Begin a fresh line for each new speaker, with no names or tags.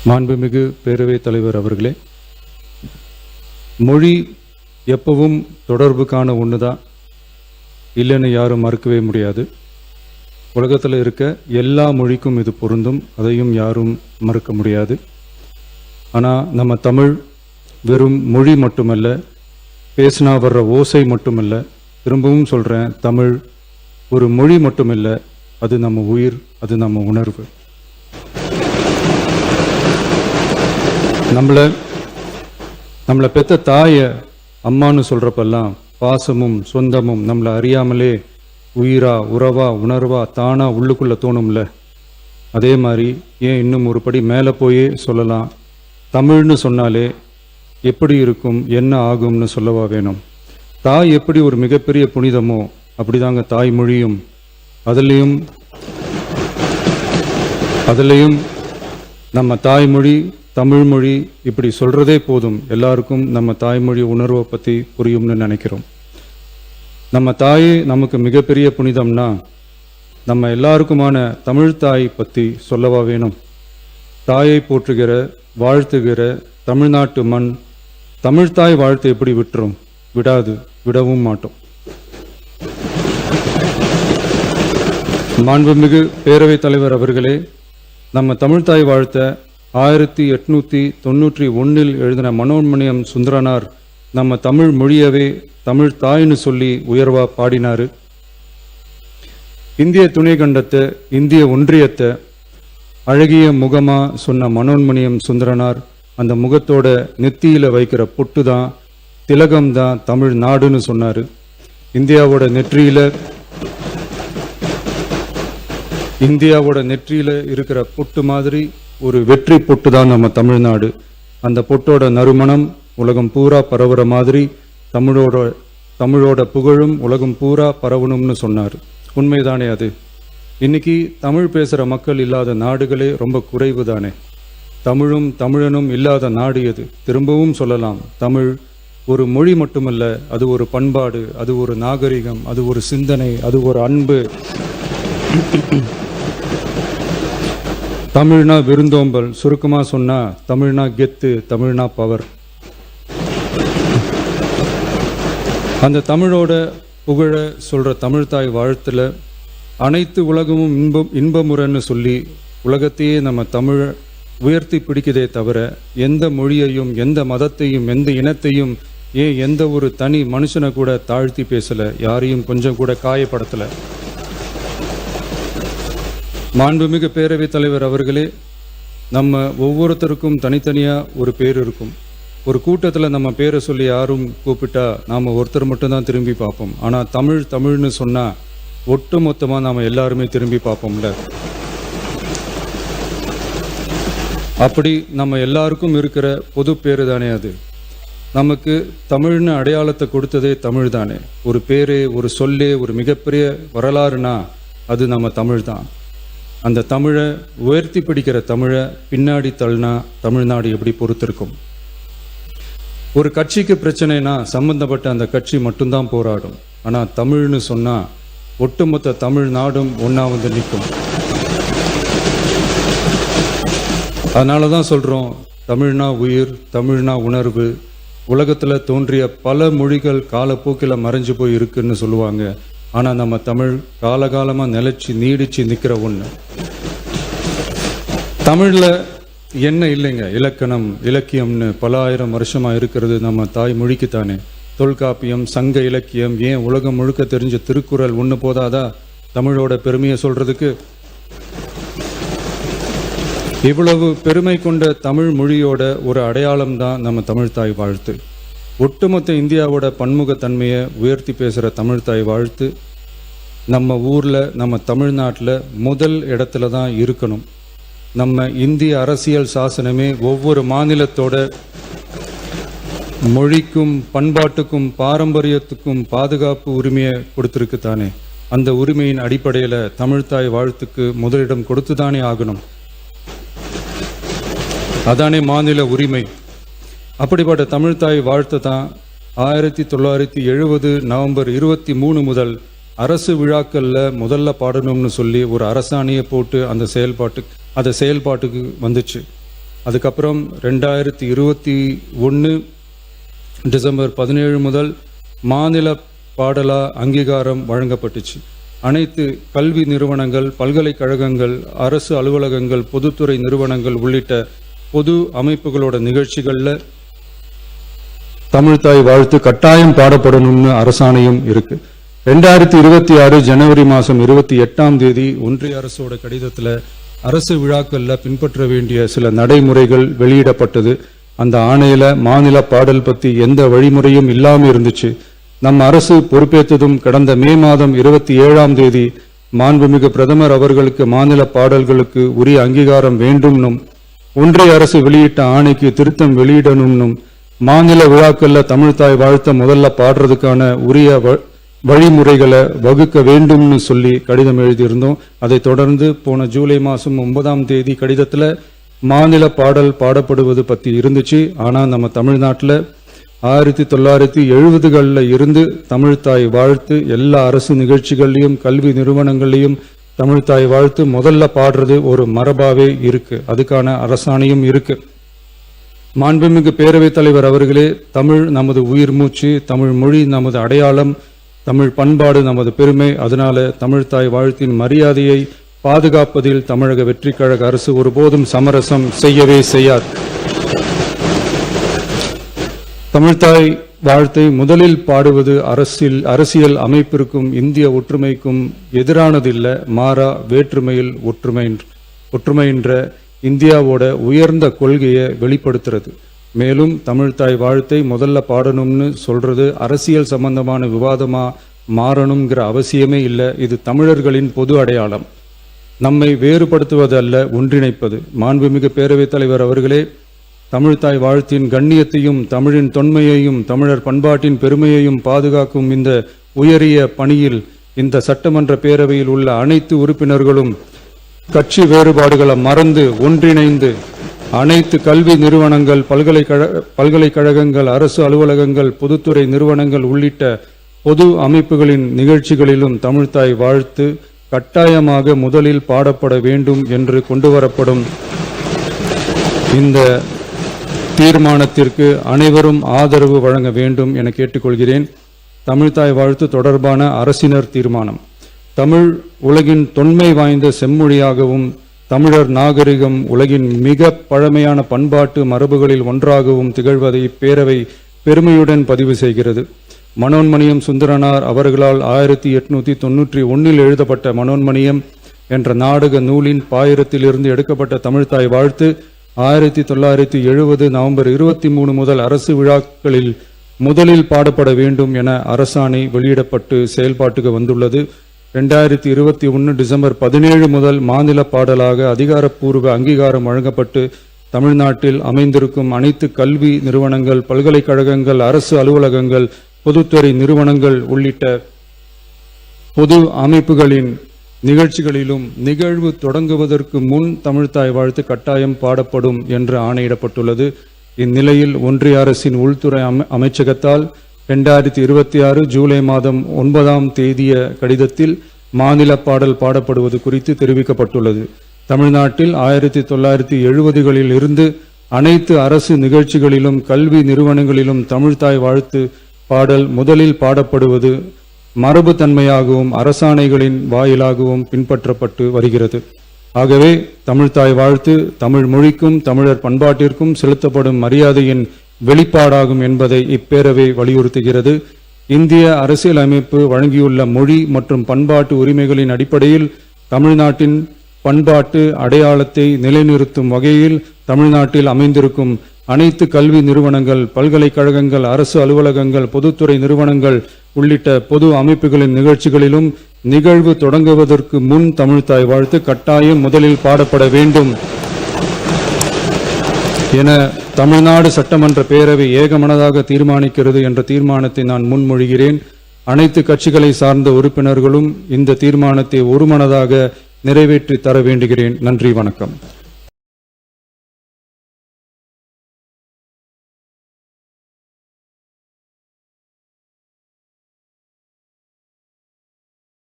மாண்புமிகு பேரவைத் தலைவர் அவர்களே, மொழி எப்பவும் தொடர்புக்கான ஒன்று தான், இல்லைன்னு யாரும் மறுக்கவே முடியாது. உலகத்தில் இருக்க எல்லா மொழிக்கும் இது பொருந்தும், அதையும் யாரும் மறுக்க முடியாது. ஆனால் நம்ம தமிழ் வெறும் மொழி மட்டுமல்ல, பேசினா வர்ற ஓசை மட்டுமல்ல, திரும்பவும் சொல்கிறேன், தமிழ் ஒரு மொழி மட்டுமில்ல, அது நம்ம உயிர், அது நம்ம உணர்வு. நம்மளை பெற்ற தாயை அம்மானு சொல்கிறப்பெல்லாம் பாசமும் சொந்தமும் நம்மளை அறியாமலே உயிரா உறவா உணர்வா தானா உள்ளுக்குள்ளே தோணும்ல. அதே மாதிரி ஏன் இன்னும் ஒரு படி மேலே போயே சொல்லலாம், தமிழ்னு சொன்னாலே எப்படி இருக்கும், என்ன ஆகும்னு சொல்லவா வேணும். தாய் எப்படி ஒரு மிகப்பெரிய புனிதமோ அப்படிதாங்க தாய்மொழியும். அதுலேயும் நம்ம தாய்மொழி தமிழ்மொழி இப்படி சொல்கிறதே போதும், எல்லாருக்கும் நம்ம தாய்மொழி உணர்வை பற்றி புரியும்னு நினைக்கிறோம். நம்ம தாயே நமக்கு மிகப்பெரிய புனிதம்னா நம்ம எல்லாருக்குமான தமிழ் தாய் பற்றி சொல்லவா வேணும். தாயை போற்றுகிற வாழ்த்துகிற தமிழ்நாட்டு மண் தமிழ்தாய் வாழ்த்து எப்படி விட்டுரும்? விடாது, விடவும் மாட்டோம். மாண்புமிகு பேரவைத் தலைவர் அவர்களே, நம்ம தமிழ்தாய் வாழ்த்த 1891 எழுதின மனோன்மணியம் சுந்தரனார் நம்ம தமிழ் மொழியவே தமிழ் தாய்னு சொல்லி உயர்வா பாடினாரு. இந்திய துணை கண்டத்தை, இந்திய ஒன்றியத்தை அழகிய முகமா சொன்ன மனோன்மணியம் சுந்தரனார் அந்த முகத்தோட நெத்தியில வைக்கிற பொட்டு தான், திலகம் தான் தமிழ் நாடுன்னு சொன்னாரு. இந்தியாவோட நெற்றியில இருக்கிற பொட்டு மாதிரி ஒரு வெற்றி பொட்டு தான் நம்ம தமிழ்நாடு. அந்த பொட்டோட நறுமணம் உலகம் பூரா பரவுற மாதிரி தமிழோட புகழும் உலகம் பூரா பரவணும்னு சொன்னார். உண்மைதானே அது? இன்னைக்கு தமிழ் பேசுகிற மக்கள் இல்லாத நாடுகளே ரொம்ப குறைவு தானே. தமிழும் தமிழனும் இல்லாத நாடு எது? திரும்பவும் சொல்லலாம், தமிழ் ஒரு மொழி மட்டுமல்ல, அது ஒரு பண்பாடு, அது ஒரு நாகரிகம், அது ஒரு சிந்தனை, அது ஒரு அன்பு. தமிழ்னா விருந்தோம்பல், சுருக்கமாக சொன்னா தமிழ்னா கெத்து, தமிழ்னா பவர். அந்த தமிழோட புகழ சொல்ற தமிழ்தாய் வாழ்த்துல அனைத்து உலகமும் இன்பமுறன்னு சொல்லி உலகத்தையே நம்ம தமிழ் உயர்த்தி பிடிக்குதே தவிர எந்த மொழியையும் எந்த மதத்தையும் எந்த இனத்தையும் ஏன் எந்த ஒரு தனி மனுஷனை கூட தாழ்த்தி பேசல, யாரையும் கொஞ்சம் கூட காயப்படுத்தல. மாண்புமிகு பேரவைத் தலைவர் அவர்களே, நம்ம ஒவ்வொருத்தருக்கும் தனித்தனியா ஒரு பேர் இருக்கும். ஒரு கூட்டத்தில் நம்ம பேரை சொல்லி யாரும் கூப்பிட்டா நாம் ஒருத்தர் மட்டும்தான் திரும்பி பார்ப்போம். ஆனால் தமிழ்னு சொன்னால் ஒட்டு மொத்தமாக நாம் எல்லாருமே திரும்பி பார்ப்போம்ல. அப்படி நம்ம எல்லாருக்கும் இருக்கிற பொது பேரு தானே அது. நமக்கு தமிழ்னு அடையாளத்தை கொடுத்ததே தமிழ் தானே. ஒரு பேரே, ஒரு சொல்லே, ஒரு மிகப்பெரிய வரலாறுனா அது நம்ம தமிழ் தான். அந்த தமிழை உயர்த்தி பிடிக்கிற தமிழை பின்னாடி தள்ளினா தமிழ்நாடு எப்படி பொறுத்திருக்கும்? ஒரு கட்சிக்கு பிரச்சனைனா சம்பந்தப்பட்ட அந்த கட்சி மட்டும்தான் போராடும். ஆனால் தமிழ்னு சொன்னால் ஒட்டுமொத்த தமிழ்நாடும் ஒன்றா வந்து நிற்கும். அதனால தான் சொல்கிறோம், தமிழ்னா உயிர், தமிழ்னா உணர்வு. உலகத்தில் தோன்றிய பல மொழிகள் காலப்போக்கில் மறைஞ்சு போய் இருக்குன்னு சொல்லுவாங்க. ஆனால் நம்ம தமிழ் காலகாலமாக நிலைச்சி நீடிச்சு நிற்கிற ஒன்று. தமிழில் என்ன இல்லைங்க, இலக்கணம் இலக்கியம்னு பல ஆயிரம் வருஷமாக இருக்கிறது நம்ம தாய்மொழிக்குத்தானே. தொல்காப்பியம், சங்க இலக்கியம், ஏன் உலகம் முழுக்க தெரிஞ்ச திருக்குறள் ஒன்று போதாதா தமிழோட பெருமையை சொல்றதுக்கு? இவ்வளவு பெருமை கொண்ட தமிழ் மொழியோட ஒரு அடையாளம் தான் நம்ம தமிழ்தாய் வாழ்த்து. ஒட்டுமொத்த இந்தியாவோட பன்முகத்தன்மையை உயர்த்தி பேசுகிற தமிழ்தாய் வாழ்த்து நம்ம ஊரில், நம்ம தமிழ்நாட்டில் முதல் இடத்துல தான் இருக்கணும். நம்ம இந்திய அரசியல் சாசனமே ஒவ்வொரு மாநிலத்தோட மொழிக்கும் பண்பாட்டுக்கும் பாரம்பரியத்துக்கும் பாதுகாப்பு உரிமையை கொடுத்துருக்கு தானே. அந்த உரிமையின் அடிப்படையில் தமிழ்தாய் வாழ்த்துக்கு முதலிடம் கொடுத்து தானே ஆகணும். அதானே மாநில உரிமை. அப்படிப்பட்ட தமிழ்தாய் வாழ்த்து தான் 1970 நவம்பர் 23 முதல் அரசு விழாக்களில் முதல்ல பாடணும்னு சொல்லி ஒரு அரசாணையை போட்டு அந்த செயல்பாட்டுக்கு வந்துச்சு. அதுக்கப்புறம் 2021 டிசம்பர் 17 முதல் மாநில பாடலா அங்கீகாரம் வழங்கப்பட்டுச்சு. அனைத்து கல்வி நிறுவனங்கள், பல்கலைக்கழகங்கள், அரசு அலுவலகங்கள், பொதுத்துறை நிறுவனங்கள் உள்ளிட்ட பொது அமைப்புகளோட நிகழ்ச்சிகளில் தமிழ்தாய் வாழ்த்து கட்டாயம் பாடப்படணும்னு அரசாணையும் இருக்கு. 2026 ஜனவரி மாதம் 28 ஒன்றிய அரசோட கடிதத்தில் அரசு விழாக்களில் பின்பற்ற வேண்டிய சில நடைமுறைகள் வெளியிடப்பட்டது. அந்த ஆணையில மாநில பாடல் பற்றி எந்த வழிமுறையும் இல்லாமல் இருந்துச்சு. நம் அரசு பொறுப்பேற்றதும் கடந்த மே மாதம் 27 மாண்புமிகு பிரதமர் அவர்களுக்கு மாநில பாடல்களுக்கு உரிய அங்கீகாரம் வேண்டும்னும், ஒன்றிய அரசு வெளியிட்ட ஆணைக்கு திருத்தம் வெளியிடணும்னும், மாநில விழாக்கள்ல தமிழ்தாய் வாழ்த்த முதல்ல பாடுறதுக்கான உரிய வழிமுறைகளை வகுக்க வேண்டும்னு சொல்லி கடிதம் எழுதியிருந்தோம். அதை தொடர்ந்து போன ஜூலை மாதம் 9 கடிதத்தில் மாநில பாடல் பாடப்படுவது பற்றி இருந்துச்சு. ஆனால் நம்ம தமிழ்நாட்டில் 1970களில் இருந்து தமிழ்தாய் வாழ்த்து எல்லா அரசு நிகழ்ச்சிகள்லையும் கல்வி நிறுவனங்கள்லையும் தமிழ்தாய் வாழ்த்து முதல்ல பாடுறது ஒரு மரபாவே இருக்கு. அதுக்கான அரசாணையும் இருக்கு. மாண்புமிகு பேரவைத் தலைவர் அவர்களே, தமிழ் நமது உயிர் மூச்சு, தமிழ் மொழி நமது அடையாளம், தமிழ் பண்பாடு நமது பெருமை. அதனால தமிழ்தாய் வாழ்த்தின் மரியாதையை பாதுகாப்பதில் தமிழக வெற்றிக் கழக அரசு ஒருபோதும் சமரசம் செய்யவே செய்யாது. தமிழ்தாய் வாழ்த்தை முதலில் பாடுவது அரசியல் அமைப்பிற்கும் இந்திய ஒற்றுமைக்கும் எதிரானதில்லை, மாறா வேற்றுமையில் ஒற்றுமைன்ற இந்தியாவோட உயர்ந்த கொள்கையை வெளிப்படுத்துறது. மேலும் தமிழ்தாய் வாழ்த்தை முதல்ல பாடணும்னு சொல்றது அரசியல் சம்பந்தமான விவாதமா மாறணுங்கிற அவசியமே இல்லை. இது தமிழர்களின் பொது அடையாளம். நம்மை வேறுபடுத்துவதல்ல, ஒன்றிணைப்பது. மாண்புமிகு பேரவைத் தலைவர் அவர்களே, தமிழ்தாய் வாழ்த்தின் கண்ணியத்தையும் தமிழின் தொன்மையையும் தமிழர் பண்பாட்டின் பெருமையையும் பாதுகாக்கும் இந்த உயரிய பணியில் இந்த சட்டமன்ற பேரவையில் உள்ள அனைத்து உறுப்பினர்களும் கட்சி வேறுபாடுகளை மறந்து ஒன்றிணைந்து அனைத்து கல்வி நிறுவனங்கள், பல்கலைக்கழகங்கள், அரசு அலுவலகங்கள், பொதுத்துறை நிறுவனங்கள் உள்ளிட்ட பொது அமைப்புகளின் நிகழ்ச்சிகளிலும் தமிழ்தாய் வாழ்த்து கட்டாயமாக முதலில் பாடப்பட வேண்டும் என்று கொண்டுவரப்படும் இந்த தீர்மானத்திற்கு அனைவரும் ஆதரவு வழங்க வேண்டும் என கேட்டுக்கொள்கிறேன். தமிழ்தாய் வாழ்த்து தொடர்பான அரசினர் தீர்மானம். தமிழ் உலகின் தொன்மை வாய்ந்த செம்மொழியாகவும் தமிழர் நாகரிகம் உலகின் மிக பழமையான பண்பாட்டு மரபுகளில் ஒன்றாகவும் திகழ்வதை இப்பேரவை பெருமையுடன் பதிவு செய்கிறது. மனோன்மணியம் சுந்தரனார் அவர்களால் 1891 எழுதப்பட்ட மனோன்மணியம் என்ற நாடக நூலின் பாயிரத்திலிருந்து எடுக்கப்பட்ட தமிழ்தாய் வாழ்த்து 1970 நவம்பர் 23 முதல் அரசு விழாக்களில் முதலில் பாடப்பட வேண்டும் என அரசாணை வெளியிடப்பட்டு செயல்பாட்டுக்கு வந்துள்ளது. 2021 டிசம்பர் 17 முதல் மாநில பாடலாக அதிகாரப்பூர்வ அங்கீகாரம் வழங்கப்பட்டு தமிழ்நாட்டில் அமைந்திருக்கும் அனைத்து கல்வி நிறுவனங்கள், பல்கலைக்கழகங்கள், அரசு அலுவலகங்கள், பொதுத்துறை நிறுவனங்கள் உள்ளிட்ட பொது அமைப்புகளின் நிகழ்ச்சிகளிலும் நிகழ்வு தொடங்குவதற்கு முன் தமிழ்தாய் வாழ்த்து கட்டாயம் பாடப்படும் என்று ஆணையிடப்பட்டுள்ளது. இந்நிலையில் ஒன்றிய அரசின் உள்துறை அமைச்சகத்தால் 2026 ஜூலை மாதம் 9 கடிதத்தில் மாநில பாடல் பாடப்படுவது குறித்து தெரிவிக்கப்பட்டுள்ளது. தமிழ்நாட்டில் 1970களில் இருந்து அனைத்து அரசு நிகழ்ச்சிகளிலும் கல்வி நிறுவனங்களிலும் தமிழ்தாய் வாழ்த்து பாடல் முதலில் பாடப்படுவது மரபு தன்மையாகவும் அரசாணைகளின் வாயிலாகவும் பின்பற்றப்பட்டு வருகிறது. ஆகவே தமிழ்தாய் வாழ்த்து தமிழ் மொழிக்கும் தமிழர் பண்பாட்டிற்கும் செலுத்தப்படும் மரியாதையின் வெளிப்பாடாகும் என்பதை இப்பேரவை வலியுறுத்துகிறது. இந்திய அரசியலமைப்பு வழங்கியுள்ள மொழி மற்றும் பண்பாட்டு உரிமைகளின் அடிப்படையில் தமிழ்நாட்டின் பண்பாட்டு அடையாளத்தை நிலைநிறுத்தும் வகையில் தமிழ்நாட்டில் அமைந்திருக்கும் அனைத்து கல்வி நிறுவனங்கள், பல்கலைக்கழகங்கள், அரசு அலுவலகங்கள், பொதுத்துறை நிறுவனங்கள் உள்ளிட்ட பொது அமைப்புகளின் நிகழ்ச்சிகளிலும் நிகழ்வு தொடங்குவதற்கு முன் தமிழ்தாய் வாழ்த்து கட்டாயம் முதலில் பாடப்பட வேண்டும் என தமிழ்நாடு சட்டமன்ற பேரவை ஏகமனதாக தீர்மானிக்கிறது என்ற தீர்மானத்தை நான் முன்மொழிகிறேன். அனைத்து கட்சிகளை சார்ந்த உறுப்பினர்களும் இந்த தீர்மானத்தை ஒருமனதாக நிறைவேற்றி தர வேண்டுகிறேன். நன்றி, வணக்கம்.